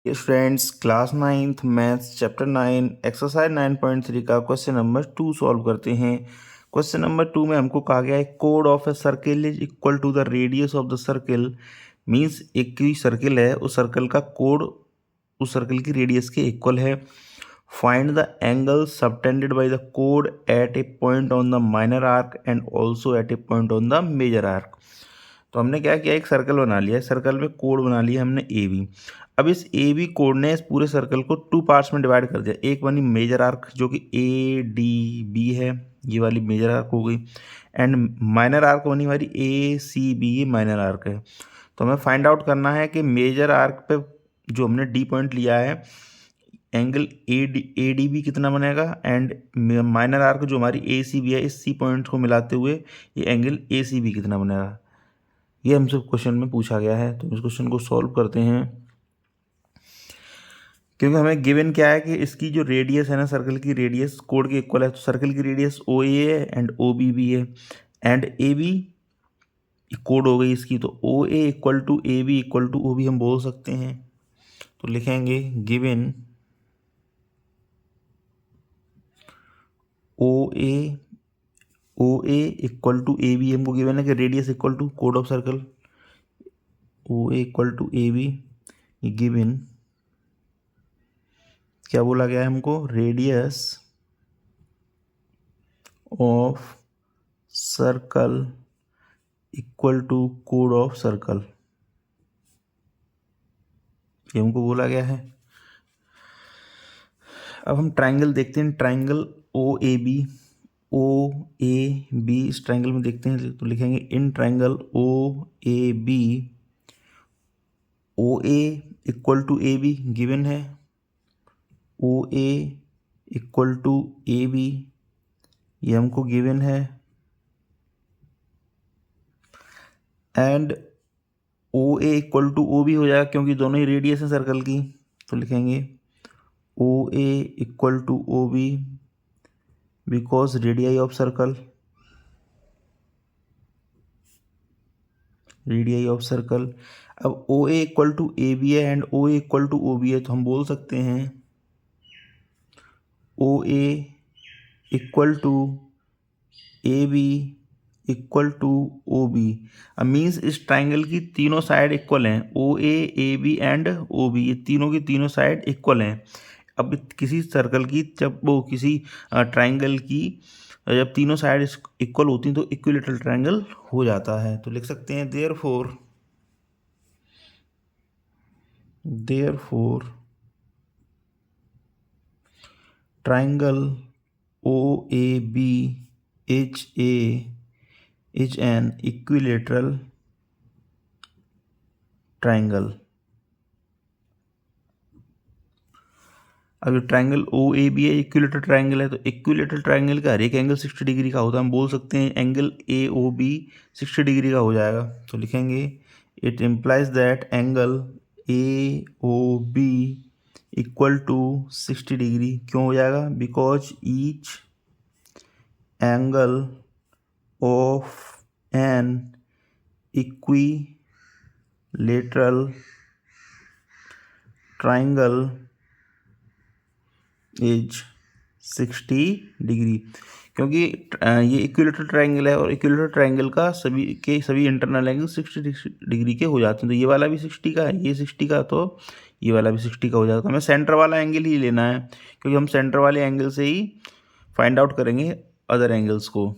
ये friends class 9th maths chapter 9 exercise 9.3 का question number 2 solve करते हैं। क्वेश्चन नंबर 2 में हमको कहा गया है कोड of a circle is equal to the radius of the circle. Means एक की सर्किल है, उस सर्कल का कोड उस सर्कल की रेडियस के इक्वल है। Find the angle subtended by the कोड at a point on the minor arc and also at a point on the major arc. तो हमने क्या किया, एक सर्कल बना लिया है, सर्कल में कोड बना लिया हमने ए बी। अब इस ए बी कोड ने इस पूरे सर्कल को 2 पार्ट्स में डिवाइड कर दिया। एक बनी मेजर आर्क जो कि ए डी बी है, ये वाली मेजर आर्क हो गई, एंड माइनर आर्क बनी हमारी ए सी बी, ये माइनर आर्क है। तो हमें फाइंड आउट करना है कि मेजर आर्क पे जो हमने डी पॉइंट लिया है, एंगल ए डी बी कितना बनेगा, एंड माइनर आर्क जो हमारी ए सी बी है, इस सी पॉइंट को मिलाते हुए ये एंगल ए सी बी कितना बनेगा। ये हमसे क्वेश्चन में पूछा गया है, तो इस क्वेश्चन को सॉल्व करते हैं। क्योंकि हमें गिवन क्या है कि इसकी जो रेडियस है ना, सर्कल की रेडियस कोड के इक्वल है, तो सर्कल की रेडियस ओ ए है एंड ओ बी भी है, एंड ए बी कोड हो गई इसकी, तो O A equal to A B equal to O B हम बोल सकते हैं। तो लिखेंगे given O A equal to A B, हमको गिवन है कि रेडियस इक्वल टू कोड of circle O A equal to A B, given क्या बोला गया है हमको, radius of circle equal to कोड ऑफ सर्कल, ये हमको बोला गया है। अब हम ट्राइंगल देखते हैं, ट्राइंगल ओ ए बी इस ट्राइंगल में देखते हैं, तो लिखेंगे in triangle O A B, O A equal to A B given है, O A equal to A B ये हमको गिवन है, and O A equal to O B हो जाएगा क्योंकि दोनों ही रेडियस है सर्कल की। तो लिखेंगे O A equal to O B because radii of circle, radii of circle. अब O A equal to A B है and O A equal to O B है, तो हम बोल सकते हैं O A equal to A B equal to O B. अब means इस ट्राइंगल की तीनों साइड इक्वल हैं, O A B and O B, ये तीनों की तीनों साइड इक्वल हैं। अब किसी सर्कल की जब वो किसी ट्राइंगल की जब तीनों साइड इक्वल होती हैं तो इक्विलेटरल ट्राइंगल हो जाता है। तो लिख सकते हैं therefore triangle O A B is an equilateral triangle. अब ट्राइंगल ओ ए बी है, इक्विलेटर ट्राइंगल है, तो इक्विलेटर ट्राइंगल का हर एक एंगल 60 डिग्री का होता है। हम बोल सकते हैं angle A O B 60 degree का हो जाएगा। तो लिखेंगे it implies that angle A O B equal to 60 degree. क्यों हो जाएगा, because each angle of an equilateral triangle is 60 degree. क्योंकि ये इक्विलेटरल ट्राइंगल है और इक्विलेटरल ट्राइंगल का सभी इंटरनल एंगल 60 डिग्री के हो जाते हैं। तो ये वाला भी 60 का है, ये 60 का, तो ये वाला भी 60 का हो जाएगा। तो हमें सेंटर वाला एंगल ही लेना है क्योंकि हम सेंटर वाले एंगल से ही फाइंड आउट करेंगे अदर एंगल्स को।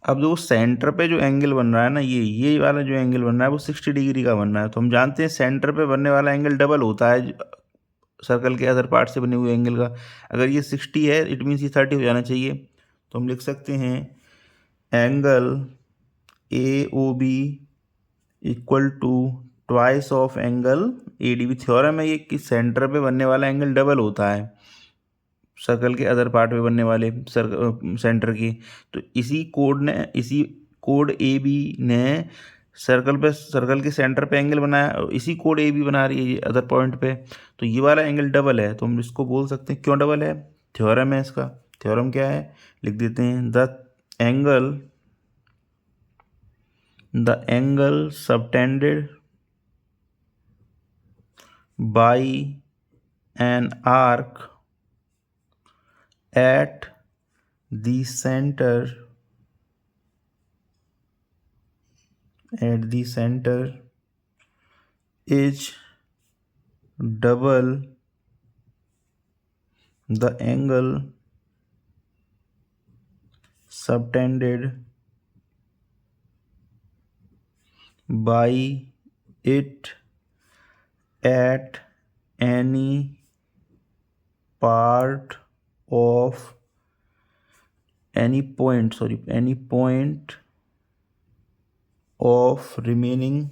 अब जो सेंटर पे जो एंगल बन रहा है ना, ये वाला जो एंगल बन रहा है वो 60 डिग्री का बन रहा है। तो हम जानते हैं सेंटर पे बनने वाला एंगल डबल होता है सर्कल के अदर पार्ट से बने हुए एंगल का। अगर ये 60 है इट मीन्स ये 30 हो जाना चाहिए। तो हम लिख सकते हैं angle A O B equal to twice of angle A D B. Theorem है ये कि सेंटर पे बनने वाला एंगल डबल होता है सर्कल के अदर पार्ट पे बनने वाले सेंटर की। तो इसी कोड ए बी ने सर्कल के सेंटर पे एंगल बनाया और इसी कोड ए बी बना रही है ये अदर पॉइंट पे। तो ये वाला एंगल डबल है, तो हम इसको बोल सकते हैं क्यों डबल है, थ्योरम है इसका। थ्योरम क्या है, लिख देते हैं the angle subtended by an arc at the center is double the angle subtended by it at any point of remaining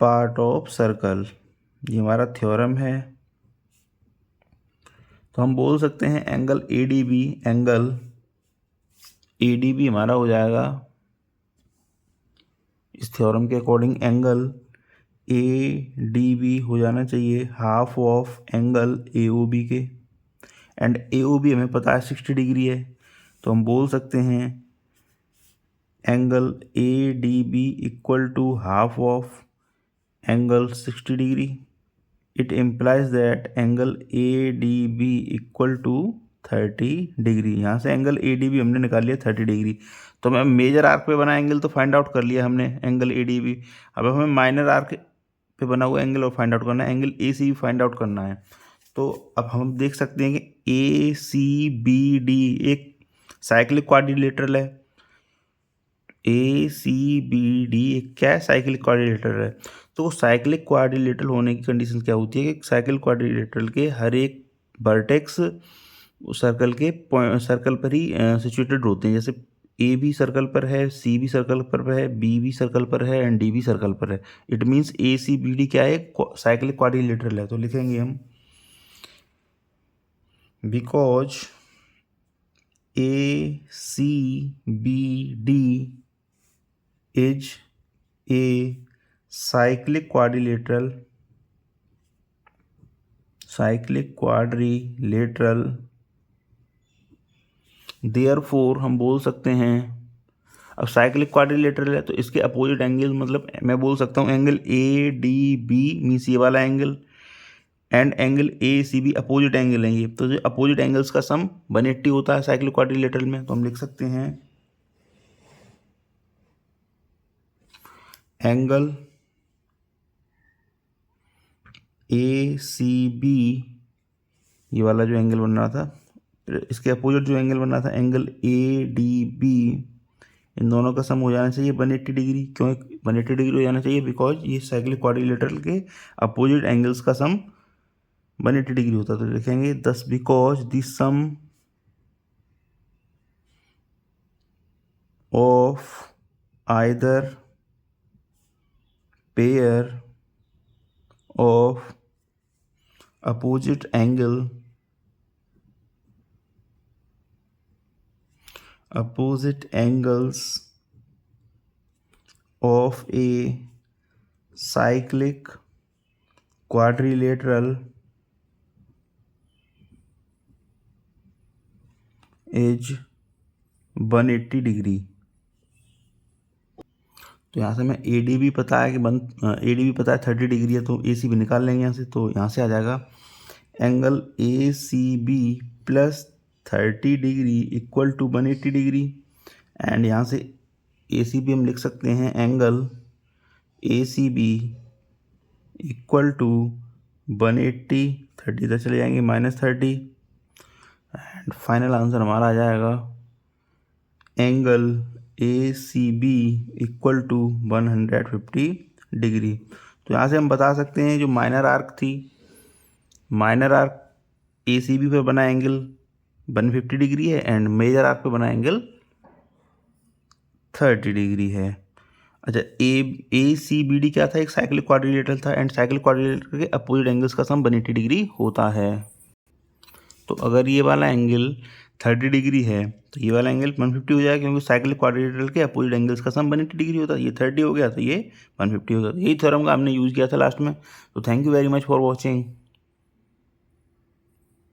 part of circle। ये हमारा थ्योरम है। तो हम बोल सकते हैं एंगल ADB हमारा हो जाएगा इस थ्योरम के अकॉर्डिंग एंगल ADB हो जाना चाहिए हाफ ऑफ एंगल AOB के। एंड AOB हमें पता है 60 डिग्री है, तो हम बोल सकते हैं angle ADB equal to half of angle 60 degree. It implies that angle ADB equal to 30 degree. यहाँ से एंगल ADB हमने निकाल लिया 30 डिग्री। तो हमें मेजर आर्क पे बना एंगल तो फाइंड आउट कर लिया हमने एंगल ADB। अब हमें माइनर आर्क पे बना हुआ एंगल और फाइंड आउट करना है, एंगल ACB फाइंड आउट करना है। तो अब हम देख सकते हैं कि ACBD एक साइक्लिक क्वाड्रिलेटरल है। ACBD एक क्या है? साइक्लिक क्वाड्रिलेटरल है। तो साइक्लिक क्वाड्रिलेटरल होने की कंडीशन क्या होती है कि साइक्लिक क्वाड्रिलेटरल के हर एक वर्टेक्स सर्कल पर ही सिचुएटेड होते हैं। जैसे A भी सर्कल पर है, C भी सर्कल पर है, B भी सर्कल पर है एंड D भी सर्कल पर है। इट मीन्स ACBD क्या है? साइक्लिक क्वाड्रिलेटरल है। तो लिखेंगे हम because ACBD is a cyclic quadrilateral therefore हम बोल सकते हैं, अब साइक्लिक क्वाड्रिलेटरल है तो इसके अपोजिट एंगल, मतलब मैं बोल सकता हूँ एंगल ADB मीन्स ये वाला angle and angle ACB opposite angle है ये। तो जो अपोजिट एंगल्स का सम 180 होता है साइक्लिक क्वाड्रिलेटरल में। तो हम लिख सकते हैं एंगल ACB ये वाला जो एंगल बन रहा था, फिर इसके अपोजिट जो एंगल बन रहा था एंगल ADB, इन दोनों का सम हो जाना चाहिए 180 डिग्री। क्यों 180 डिग्री हो जाना चाहिए? बिकॉज ये साइक्लिक क्वाड्रिलेटरल के अपोजिट एंगल्स का सम 180 डिग्री होता है। तो लिखेंगे thus because the sum of either pair of opposite angles of a cyclic quadrilateral is 180 degree. तो यहाँ से हमें ADB पता है कि ADB पता है 30 डिग्री है, तो ACB निकाल लेंगे यहाँ से। तो यहाँ से आ जाएगा angle ACB plus 30 degree equal to 180 degree. And यहाँ से ACB हम लिख सकते हैं एंगल ACB इक्वल टू 180, 30 तक चले जाएंगे -30 एंड फाइनल आंसर हमारा आ जाएगा angle ACB equal to 150 degree. तो यहाँ से हम बता सकते हैं जो माइनर आर्क थी, माइनर आर्क ACB पे बना एंगल 150 डिग्री है एंड मेजर आर्क पे बना एंगल 30 डिग्री है। अच्छा, ACBD क्या था? एक साइक्लिक क्वाड्रिलेटरल था एंड साइक्लिक क्वाड्रिलेटरल के अपोजिट एंगल्स का सम 180 डिग्री होता है। तो अगर ये वाला एंगल 30 डिग्री है तो ये वाला एंगल 150 हो जाएगा, क्योंकि साइक्लिक क्वाड्रिलेटरल के अपोजिट एंगल्स का सम 180 डिग्री होता है। ये 30 हो गया तो ये 150 हो गया। यही थ्योरम का हमने यूज़ किया था लास्ट में। तो thank you very much for watching.